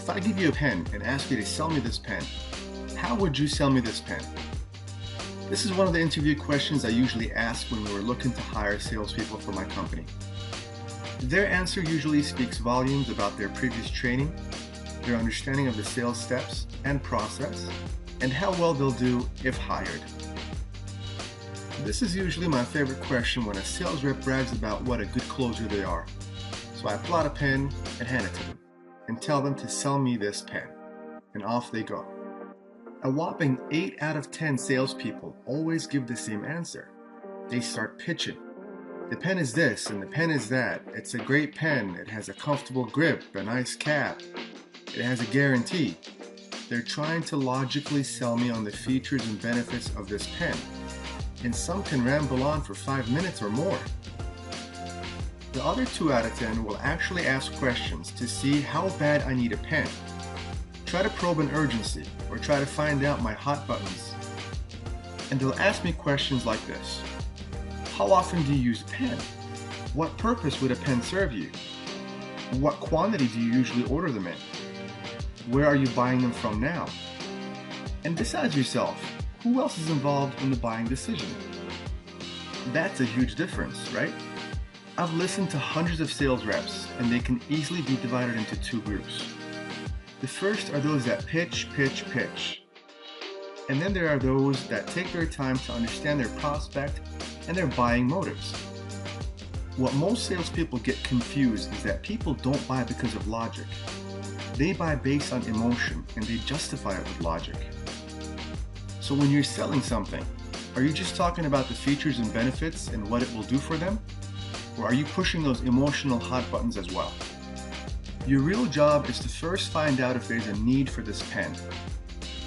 If I give you a pen and ask you to sell me this pen, how would you sell me this pen? This is one of the interview questions I usually ask when we're looking to hire salespeople for my company. Their answer usually speaks volumes about their previous training, their understanding of the sales steps and process, and how well they'll do if hired. This is usually my favorite question when a sales rep brags about what a good closer they are. So I pull out a pen and hand it to them and tell them to sell me this pen, and off they go. A whopping 8 out of 10 salespeople always give the same answer. They start pitching. The pen is this and the pen is that. It's a great pen. It has a comfortable grip, a nice cap. It has a guarantee. They're trying to logically sell me on the features and benefits of this pen. And some can ramble on for 5 minutes or more. The other 2 out of 10 will actually ask questions to see how bad I need a pen. Try to probe an urgency or try to find out my hot buttons. And they'll ask me questions like this. How often do you use a pen? What purpose would a pen serve you? What quantity do you usually order them in? Where are you buying them from now? And besides yourself, who else is involved in the buying decision? That's a huge difference, right? I've listened to hundreds of sales reps, and they can easily be divided into 2 groups. The first are those that pitch. And then there are those that take their time to understand their prospect and their buying motives. What most salespeople get confused is that people don't buy because of logic. They buy based on emotion, and they justify it with logic. So when you're selling something, are you just talking about the features and benefits and what it will do for them? Or are you pushing those emotional hot buttons as well? Your real job is to first find out if there's a need for this pen,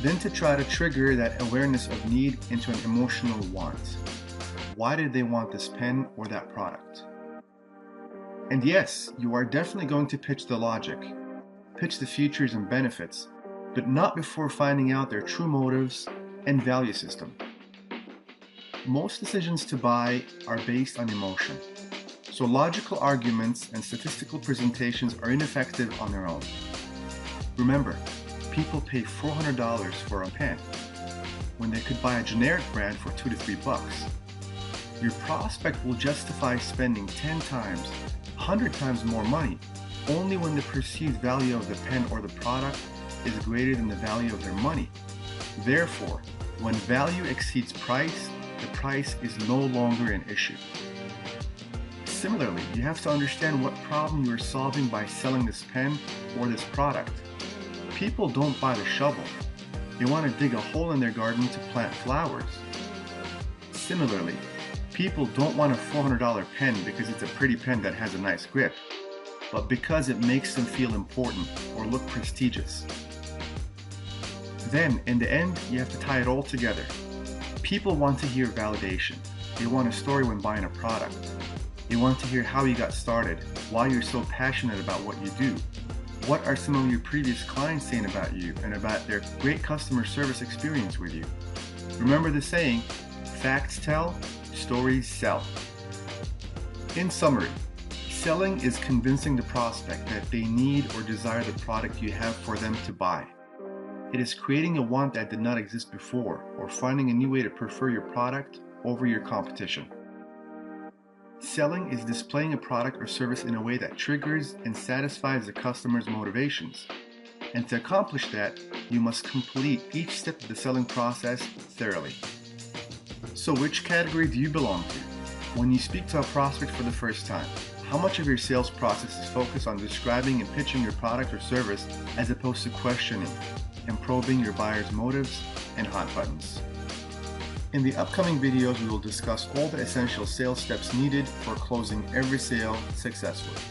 then to try to trigger that awareness of need into an emotional want. Why did they want this pen or that product? And yes, you are definitely going to pitch the logic, pitch the features and benefits, but not before finding out their true motives and value system. Most decisions to buy are based on emotion. So logical arguments and statistical presentations are ineffective on their own. Remember, people pay $400 for a pen when they could buy a generic brand for $2 to $3. Your prospect will justify spending 10 times, 100 times more money only when the perceived value of the pen or the product is greater than the value of their money. Therefore, when value exceeds price, the price is no longer an issue. Similarly, you have to understand what problem you are solving by selling this pen or this product. People don't buy the shovel. They want to dig a hole in their garden to plant flowers. Similarly, people don't want a $400 pen because it's a pretty pen that has a nice grip, but because it makes them feel important or look prestigious. Then, in the end, you have to tie it all together. People want to hear validation. They want a story when buying a product. They want to hear how you got started, why you're so passionate about what you do. What are some of your previous clients saying about you and about their great customer service experience with you? Remember the saying, facts tell, stories sell. In summary, selling is convincing the prospect that they need or desire the product you have for them to buy. It is creating a want that did not exist before, or finding a new way to prefer your product over your competition. Selling is displaying a product or service in a way that triggers and satisfies the customer's motivations. And to accomplish that, you must complete each step of the selling process thoroughly. So which category do you belong to? When you speak to a prospect for the first time, how much of your sales process is focused on describing and pitching your product or service as opposed to questioning and probing your buyer's motives and hot buttons? In the upcoming videos, we will discuss all the essential sales steps needed for closing every sale successfully.